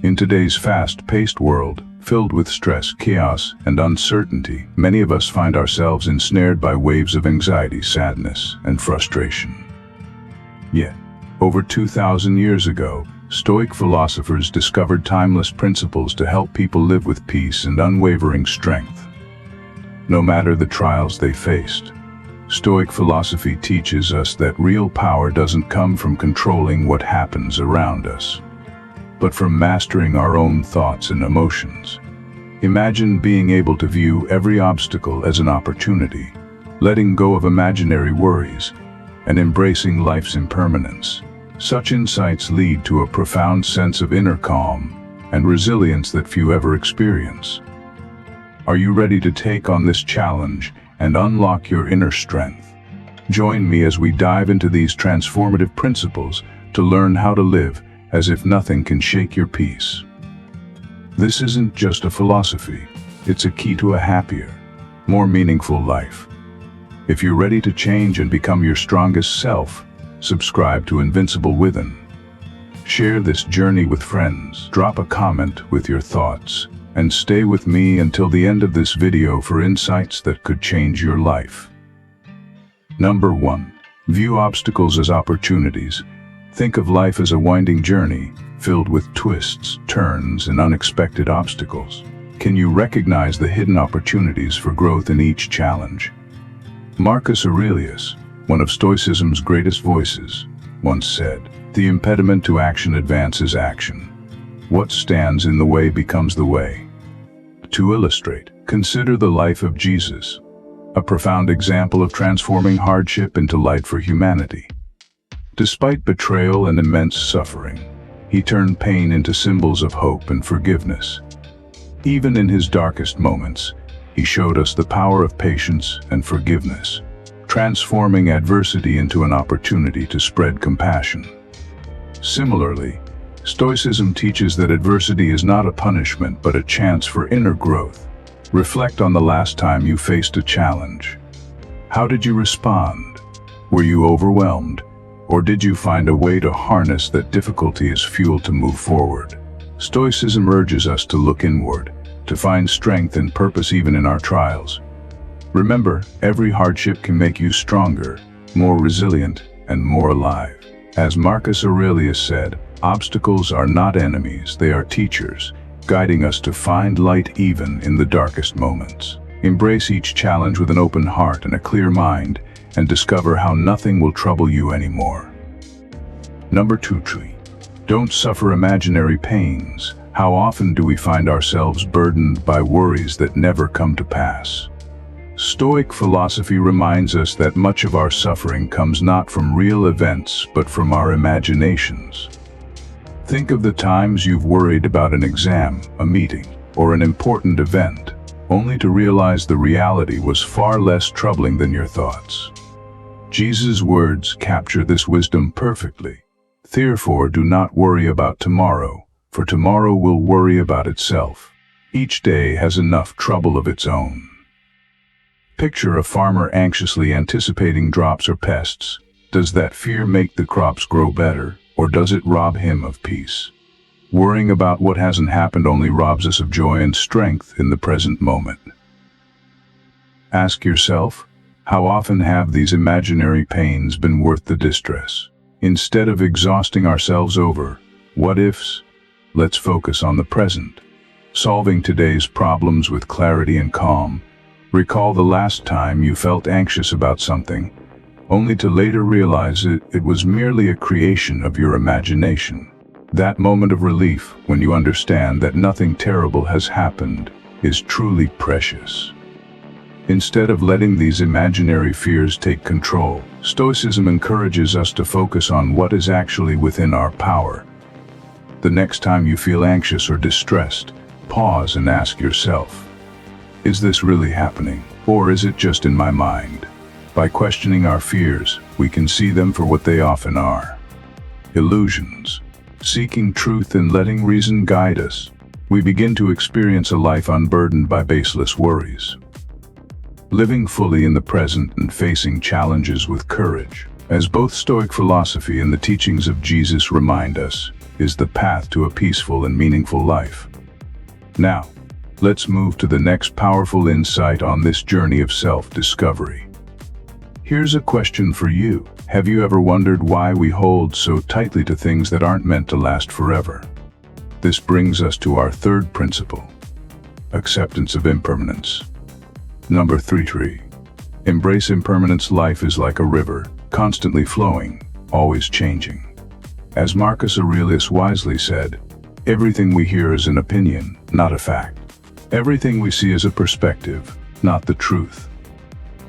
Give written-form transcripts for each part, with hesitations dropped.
In today's fast-paced world, filled with stress, chaos, and uncertainty, many of us find ourselves ensnared by waves of anxiety, sadness, and frustration. Yet, over 2,000 years ago, Stoic philosophers discovered timeless principles to help people live with peace and unwavering strength. No matter the trials they faced, Stoic philosophy teaches us that real power doesn't come from controlling what happens around us, but from mastering our own thoughts and emotions. Imagine being able to view every obstacle as an opportunity, letting go of imaginary worries, and embracing life's impermanence. Such insights lead to a profound sense of inner calm and resilience that few ever experience. Are you ready to take on this challenge and unlock your inner strength? Join me as we dive into these transformative principles to learn how to live as if nothing can shake your peace. This isn't just a philosophy, it's a key to a happier, more meaningful life. If you're ready to change and become your strongest self, subscribe to Invincible Within. Share this journey with friends, drop a comment with your thoughts, and stay with me until the end of this video for insights that could change your life. Number 1. View obstacles as opportunities. Think of life as a winding journey, filled with twists, turns, and unexpected obstacles. Can you recognize the hidden opportunities for growth in each challenge? Marcus Aurelius, one of Stoicism's greatest voices, once said, "The impediment to action advances action. What stands in the way becomes the way." To illustrate, consider the life of Jesus, a profound example of transforming hardship into light for humanity. Despite betrayal and immense suffering, he turned pain into symbols of hope and forgiveness. Even in his darkest moments, he showed us the power of patience and forgiveness, transforming adversity into an opportunity to spread compassion. Similarly, Stoicism teaches that adversity is not a punishment but a chance for inner growth. Reflect on the last time you faced a challenge. How did you respond? Were you overwhelmed? Or did you find a way to harness that difficulty as fuel to move forward? Stoicism urges us to look inward, to find strength and purpose even in our trials. Remember, every hardship can make you stronger, more resilient, and more alive. As Marcus Aurelius said, obstacles are not enemies, they are teachers, guiding us to find light even in the darkest moments. Embrace each challenge with an open heart and a clear mind, and discover how nothing will trouble you anymore. Number 2. Don't suffer imaginary pains. How often do we find ourselves burdened by worries that never come to pass? Stoic philosophy reminds us that much of our suffering comes not from real events, but from our imaginations. Think of the times you've worried about an exam, a meeting, or an important event, only to realize the reality was far less troubling than your thoughts. Jesus' words capture this wisdom perfectly. Therefore, do not worry about tomorrow, for tomorrow will worry about itself. Each day has enough trouble of its own. Picture a farmer anxiously anticipating droughts or pests. Does that fear make the crops grow better, or does it rob him of peace? Worrying about what hasn't happened only robs us of joy and strength in the present moment. Ask yourself, how often have these imaginary pains been worth the distress? Instead of exhausting ourselves over what-ifs, let's focus on the present, solving today's problems with clarity and calm. Recall the last time you felt anxious about something, only to later realize it was merely a creation of your imagination. That moment of relief, when you understand that nothing terrible has happened, is truly precious. Instead of letting these imaginary fears take control, Stoicism encourages us to focus on what is actually within our power. The next time you feel anxious or distressed, pause and ask yourself, is this really happening, or is it just in my mind? By questioning our fears, we can see them for what they often are: illusions. Seeking truth and letting reason guide us, we begin to experience a life unburdened by baseless worries. Living fully in the present and facing challenges with courage. as both Stoic philosophy and the teachings of Jesus remind us, is the path to a peaceful and meaningful life. Now, let's move to the next powerful insight on this journey of self-discovery. Here's a question for you. Have you ever wondered why we hold so tightly to things that aren't meant to last forever? This brings us to our third principle: acceptance of impermanence. Number 3. Embrace impermanence. Life is like a river, constantly flowing, always changing. As Marcus Aurelius wisely said, everything we hear is an opinion, not a fact. Everything we see is a perspective, not the truth.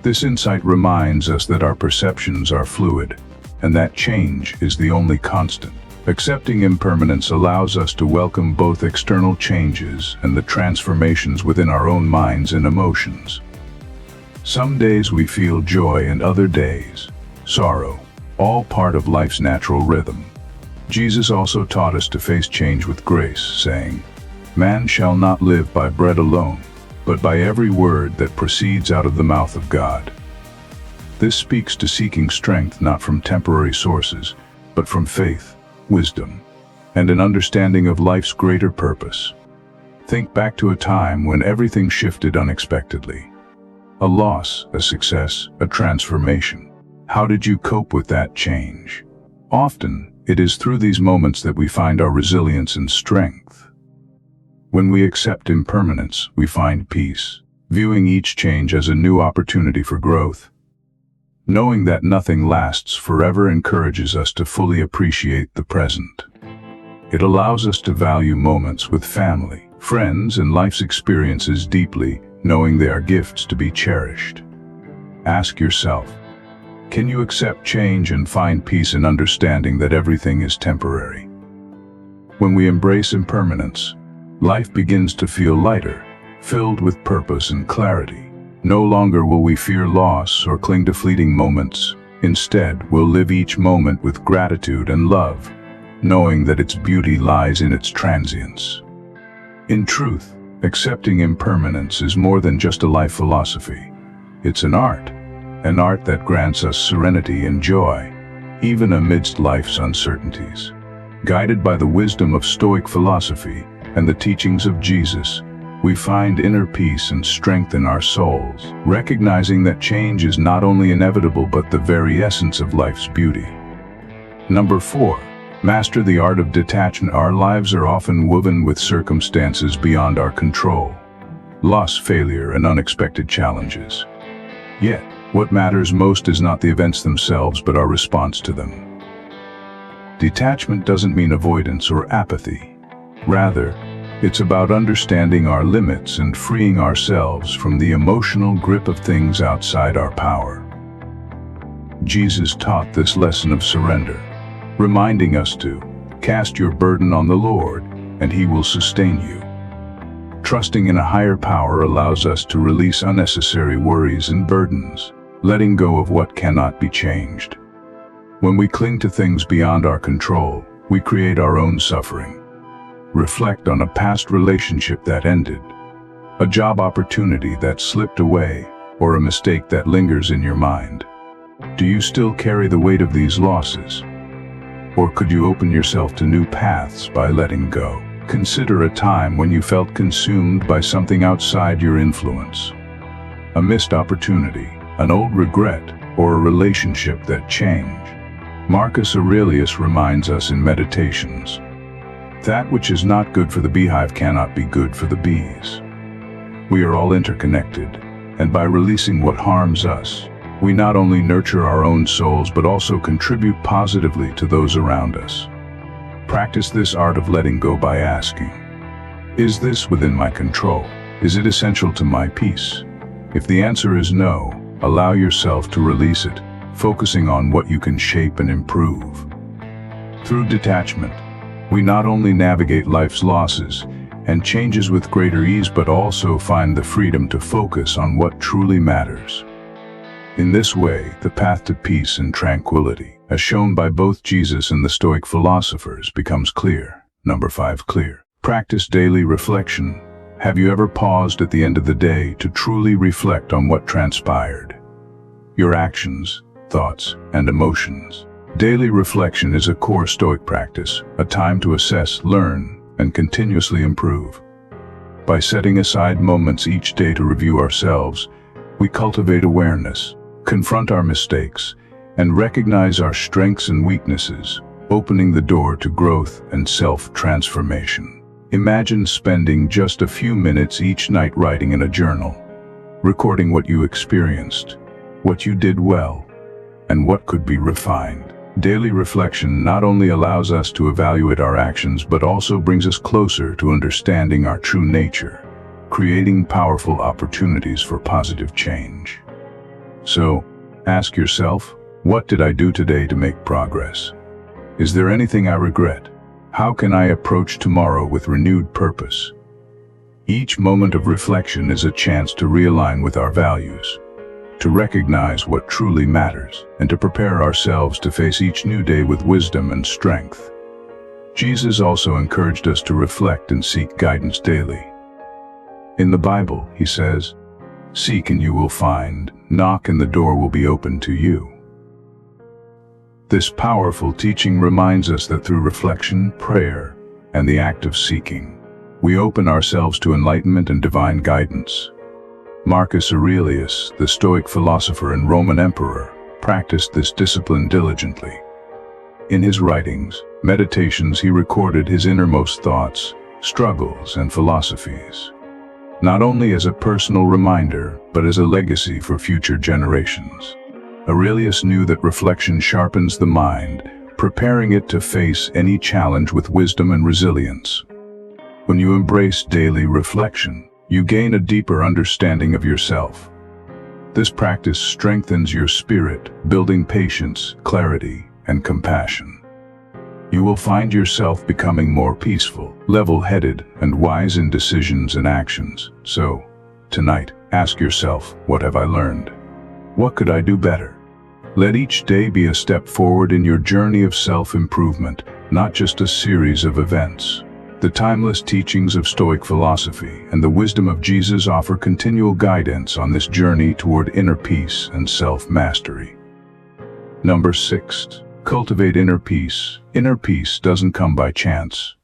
This insight reminds us that our perceptions are fluid, and that change is the only constant. Accepting impermanence allows us to welcome both external changes and the transformations within our own minds and emotions. Some days we feel joy and other days sorrow, all part of life's natural rhythm. Jesus also taught us to face change with grace, saying, "Man shall not live by bread alone, but by every word that proceeds out of the mouth of God." This speaks to seeking strength not from temporary sources, but from faith, wisdom, and an understanding of life's greater purpose. Think back to a time when everything shifted unexpectedly. A loss, a success, a transformation. How did you cope with that change? Often, it is through these moments that we find our resilience and strength. When we accept impermanence, we find peace, viewing each change as a new opportunity for growth. Knowing that nothing lasts forever encourages us to fully appreciate the present. It allows us to value moments with family, friends, and life's experiences deeply, knowing they are gifts to be cherished. Ask yourself, can you accept change and find peace in understanding that everything is temporary? When we embrace impermanence, life begins to feel lighter, filled with purpose and clarity. No longer will we fear loss or cling to fleeting moments. Instead, we'll live each moment with gratitude and love, knowing that its beauty lies in its transience. In truth, accepting impermanence is more than just a life philosophy. It's an art that grants us serenity and joy, even amidst life's uncertainties. Guided by the wisdom of Stoic philosophy and the teachings of Jesus, we find inner peace and strength in our souls, recognizing that change is not only inevitable but the very essence of life's beauty. Number 4. Master the art of detachment. Our lives are often woven with circumstances beyond our control, loss, failure, and unexpected challenges. Yet, what matters most is not the events themselves but our response to them. Detachment doesn't mean avoidance or apathy. Rather, it's about understanding our limits and freeing ourselves from the emotional grip of things outside our power. Jesus taught this lesson of surrender, reminding us to cast your burden on the Lord, and He will sustain you. Trusting in a higher power allows us to release unnecessary worries and burdens, letting go of what cannot be changed. When we cling to things beyond our control, we create our own suffering. Reflect on a past relationship that ended, a job opportunity that slipped away, or a mistake that lingers in your mind. Do you still carry the weight of these losses? Or could you open yourself to new paths by letting go? Consider a time when you felt consumed by something outside your influence. A missed opportunity, an old regret, or a relationship that changed. Marcus Aurelius reminds us in Meditations, that which is not good for the beehive cannot be good for the bees. We are all interconnected, and by releasing what harms us, we not only nurture our own souls but also contribute positively to those around us. Practice this art of letting go by asking, is this within my control? Is it essential to my peace? If the answer is no, allow yourself to release it, focusing on what you can shape and improve. Through detachment, we not only navigate life's losses and changes with greater ease but also find the freedom to focus on what truly matters. In this way, the path to peace and tranquility, as shown by both Jesus and the Stoic philosophers, becomes clear. Number 5. Clear. Practice daily reflection. Have you ever paused at the end of the day to truly reflect on what transpired? Your actions, thoughts, and emotions. Daily reflection is a core Stoic practice, a time to assess, learn, and continuously improve. By setting aside moments each day to review ourselves, we cultivate awareness, confront our mistakes, and recognize our strengths and weaknesses, opening the door to growth and self-transformation. Imagine spending just a few minutes each night writing in a journal, recording what you experienced, what you did well, and what could be refined. Daily reflection not only allows us to evaluate our actions but also brings us closer to understanding our true nature, creating powerful opportunities for positive change. So, ask yourself, what did I do today to make progress? Is there anything I regret? How can I approach tomorrow with renewed purpose? Each moment of reflection is a chance to realign with our values, to recognize what truly matters, and to prepare ourselves to face each new day with wisdom and strength. Jesus also encouraged us to reflect and seek guidance daily. In the Bible, he says, "Seek and you will find, knock and the door will be opened to you." This powerful teaching reminds us that through reflection, prayer, and the act of seeking, we open ourselves to enlightenment and divine guidance. Marcus Aurelius, the Stoic philosopher and Roman emperor, practiced this discipline diligently. In his writings, meditations, he recorded his innermost thoughts, struggles, and philosophies, not only as a personal reminder, but as a legacy for future generations. Aurelius knew that reflection sharpens the mind, preparing it to face any challenge with wisdom and resilience. When you embrace daily reflection, you gain a deeper understanding of yourself. This practice strengthens your spirit, building patience, clarity, and compassion. You will find yourself becoming more peaceful, level-headed, and wise in decisions and actions. So, tonight, ask yourself, what have I learned? What could I do better? Let each day be a step forward in your journey of self-improvement, not just a series of events. The timeless teachings of Stoic philosophy and the wisdom of Jesus offer continual guidance on this journey toward inner peace and self-mastery. Number 6. Cultivate inner peace. Inner peace doesn't come by chance.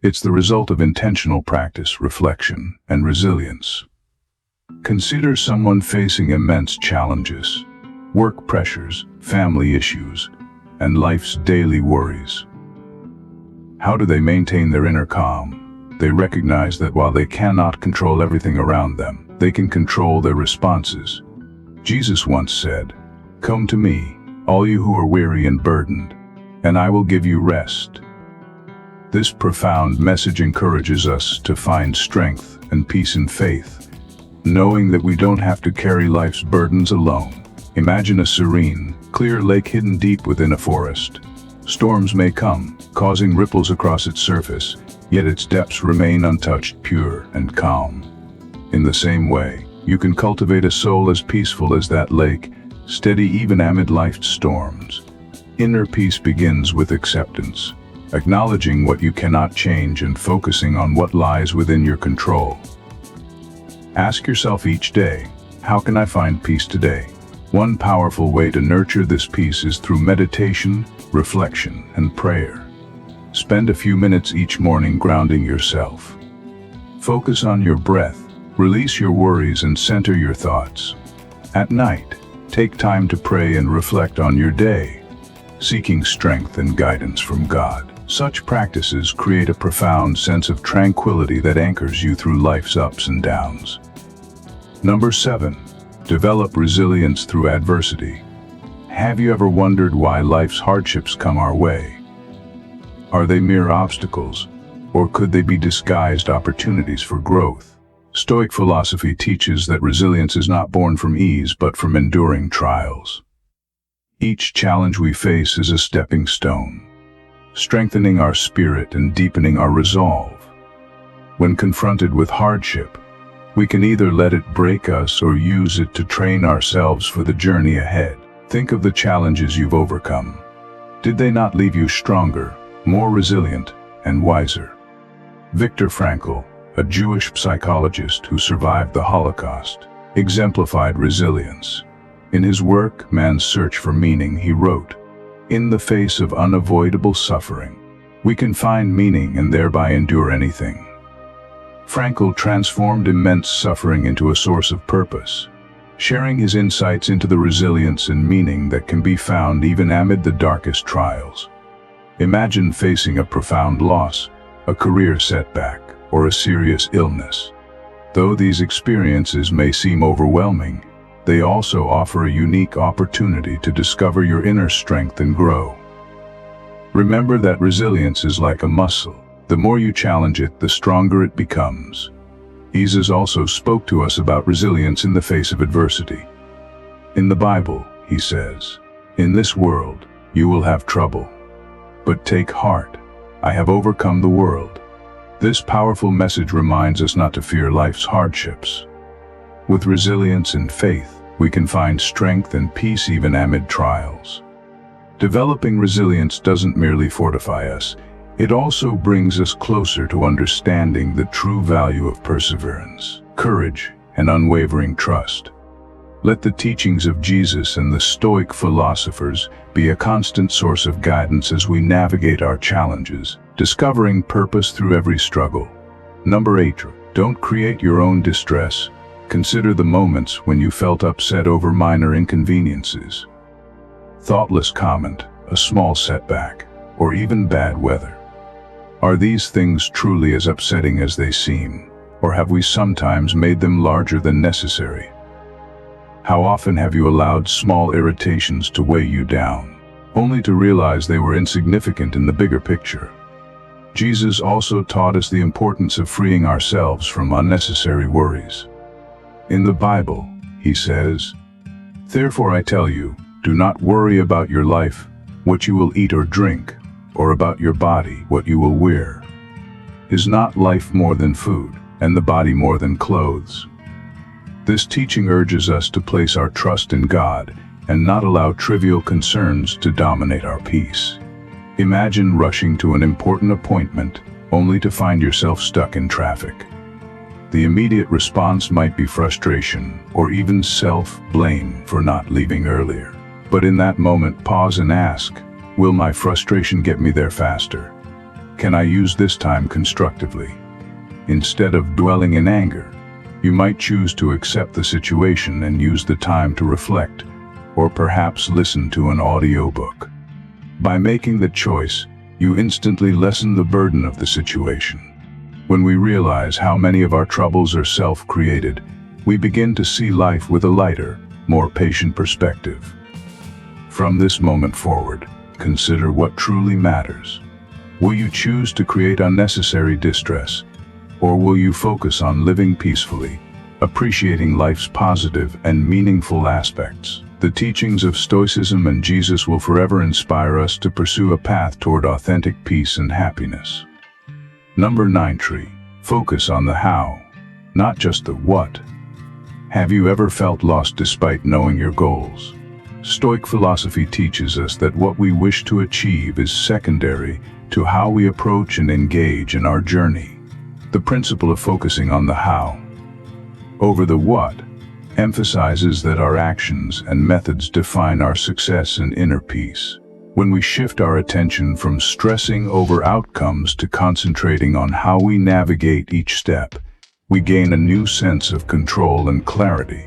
It's the result of intentional practice, reflection, and resilience. Consider someone facing immense challenges, work pressures, family issues, and life's daily worries. How do they maintain their inner calm? They recognize that while they cannot control everything around them, they can control their responses. Jesus once said, "Come to me, all you who are weary and burdened, and I will give you rest." This profound message encourages us to find strength and peace in faith, knowing that we don't have to carry life's burdens alone. Imagine a serene, clear lake hidden deep within a forest. Storms may come, causing ripples across its surface, yet its depths remain untouched, pure, and calm. In the same way, you can cultivate a soul as peaceful as that lake, steady even amid life's storms. Inner peace begins with acceptance, acknowledging what you cannot change and focusing on what lies within your control. Ask yourself each day, how can I find peace today? One powerful way to nurture this peace is through meditation, reflection, and prayer. Spend a few minutes each morning grounding yourself. Focus on your breath, release your worries, and center your thoughts. At night, take time to pray and reflect on your day, seeking strength and guidance from God. Such practices create a profound sense of tranquility that anchors you through life's ups and downs. Number 7. Develop resilience through adversity. Have you ever wondered why life's hardships come our way? Are they mere obstacles, or could they be disguised opportunities for growth? Stoic philosophy teaches that resilience is not born from ease but from enduring trials. Each challenge we face is a stepping stone, strengthening our spirit and deepening our resolve. When confronted with hardship, we can either let it break us or use it to train ourselves for the journey ahead. Think of the challenges you've overcome. Did they not leave you stronger, more resilient, and wiser? Viktor Frankl, a Jewish psychologist who survived the Holocaust, exemplified resilience. In his work, Man's Search for Meaning, he wrote, "In the face of unavoidable suffering, we can find meaning and thereby endure anything." Frankl transformed immense suffering into a source of purpose, sharing his insights into the resilience and meaning that can be found even amid the darkest trials. Imagine facing a profound loss, a career setback, or a serious illness. Though these experiences may seem overwhelming, they also offer a unique opportunity to discover your inner strength and grow. Remember that resilience is like a muscle. The more you challenge it, the stronger it becomes. Jesus also spoke to us about resilience in the face of adversity. In the Bible, he says, "In this world, you will have trouble. But take heart, I have overcome the world." This powerful message reminds us not to fear life's hardships. With resilience and faith, we can find strength and peace even amid trials. Developing resilience doesn't merely fortify us, it also brings us closer to understanding the true value of perseverance, courage, and unwavering trust. Let the teachings of Jesus and the Stoic philosophers be a constant source of guidance as we navigate our challenges, discovering purpose through every struggle. Number 8. Don't create your own distress. Consider the moments when you felt upset over minor inconveniences. Thoughtless comment, a small setback, or even bad weather. Are these things truly as upsetting as they seem, or have we sometimes made them larger than necessary? How often have you allowed small irritations to weigh you down, only to realize they were insignificant in the bigger picture? Jesus also taught us the importance of freeing ourselves from unnecessary worries. In the Bible, he says, "Therefore I tell you, do not worry about your life, what you will eat or drink, or about your body, what you will wear. Is not life more than food, and the body more than clothes?" This teaching urges us to place our trust in God and not allow trivial concerns to dominate our peace. Imagine rushing to an important appointment only to find yourself stuck in traffic. The immediate response might be frustration or even self-blame for not leaving earlier. But in that moment, pause and ask, will my frustration get me there faster? Can I use this time constructively? Instead of dwelling in anger, you might choose to accept the situation and use the time to reflect, or perhaps listen to an audiobook. By making the choice, you instantly lessen the burden of the situation. When we realize how many of our troubles are self-created, we begin to see life with a lighter, more patient perspective. From this moment forward, consider what truly matters. Will you choose to create unnecessary distress, or will you focus on living peacefully, appreciating life's positive and meaningful aspects? The teachings of Stoicism and Jesus will forever inspire us to pursue a path toward authentic peace and happiness. Number 9. Focus on the how, not just the what. Have you ever felt lost despite knowing your goals? Stoic philosophy teaches us that what we wish to achieve is secondary to how we approach and engage in our journey. The principle of focusing on the how over the what emphasizes that our actions and methods define our success and inner peace. When we shift our attention from stressing over outcomes to concentrating on how we navigate each step, we gain a new sense of control and clarity.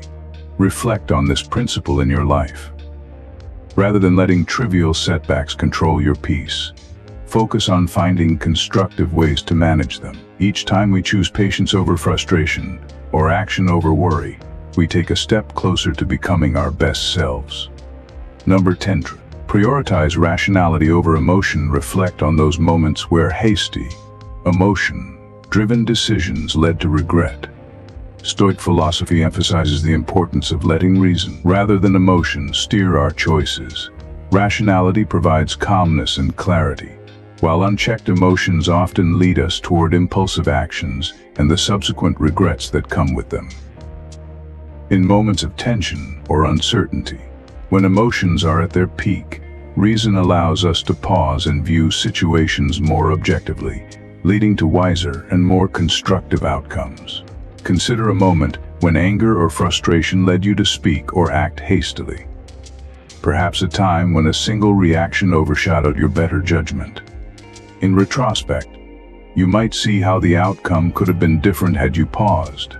Reflect on this principle in your life. Rather than letting trivial setbacks control your peace, focus on finding constructive ways to manage them. Each time we choose patience over frustration or action over worry, we take a step closer to becoming our best selves. Number 10. Prioritize rationality over emotion. Reflect on those moments where hasty, emotion-driven decisions led to regret. Stoic philosophy emphasizes the importance of letting reason, rather than emotion, steer our choices. Rationality provides calmness and clarity, while unchecked emotions often lead us toward impulsive actions and the subsequent regrets that come with them. In moments of tension or uncertainty, when emotions are at their peak, reason allows us to pause and view situations more objectively, leading to wiser and more constructive outcomes. Consider a moment when anger or frustration led you to speak or act hastily. Perhaps a time when a single reaction overshadowed your better judgment. In retrospect, you might see how the outcome could have been different had you paused,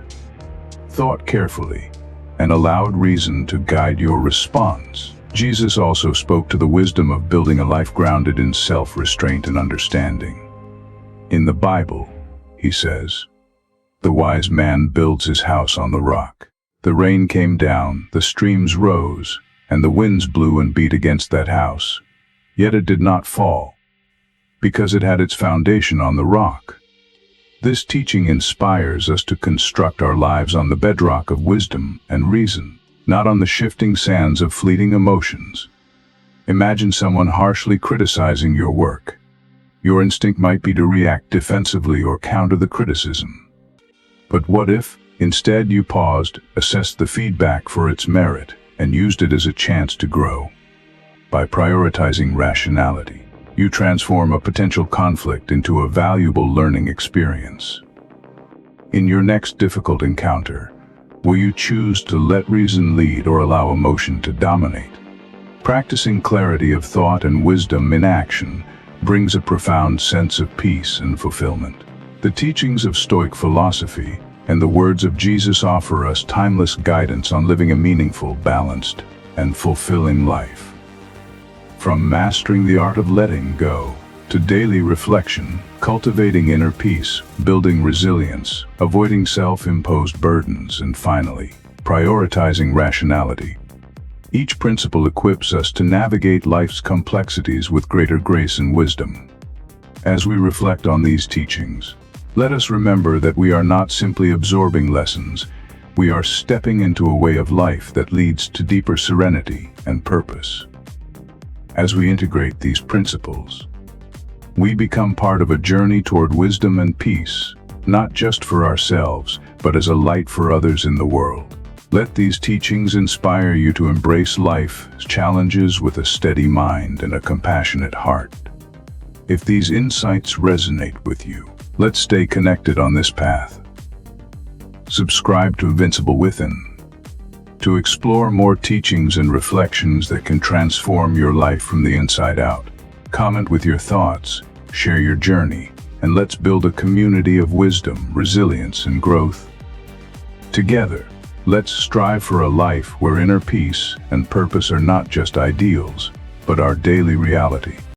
thought carefully, and allowed reason to guide your response. Jesus also spoke to the wisdom of building a life grounded in self-restraint and understanding. In the Bible, he says, "The wise man builds his house on the rock. The rain came down, the streams rose, and the winds blew and beat against that house. Yet it did not fall, because it had its foundation on the rock." This teaching inspires us to construct our lives on the bedrock of wisdom and reason, not on the shifting sands of fleeting emotions. Imagine someone harshly criticizing your work. Your instinct might be to react defensively or counter the criticism. But what if, instead, you paused, assessed the feedback for its merit, and used it as a chance to grow? By prioritizing rationality, you transform a potential conflict into a valuable learning experience. In your next difficult encounter, will you choose to let reason lead or allow emotion to dominate? Practicing clarity of thought and wisdom in action brings a profound sense of peace and fulfillment. The teachings of Stoic philosophy and the words of Jesus offer us timeless guidance on living a meaningful, balanced, and fulfilling life. From mastering the art of letting go, to daily reflection, cultivating inner peace, building resilience, avoiding self-imposed burdens, and finally, prioritizing rationality. Each principle equips us to navigate life's complexities with greater grace and wisdom. As we reflect on these teachings, let us remember that we are not simply absorbing lessons, we are stepping into a way of life that leads to deeper serenity and purpose. As we integrate these principles, we become part of a journey toward wisdom and peace, not just for ourselves, but as a light for others in the world. Let these teachings inspire you to embrace life's challenges with a steady mind and a compassionate heart. If these insights resonate with you, let's stay connected on this path. Subscribe to Invincible Within to explore more teachings and reflections that can transform your life from the inside out. Comment with your thoughts, share your journey, and let's build a community of wisdom, resilience, and growth. Together, let's strive for a life where inner peace and purpose are not just ideals, but our daily reality.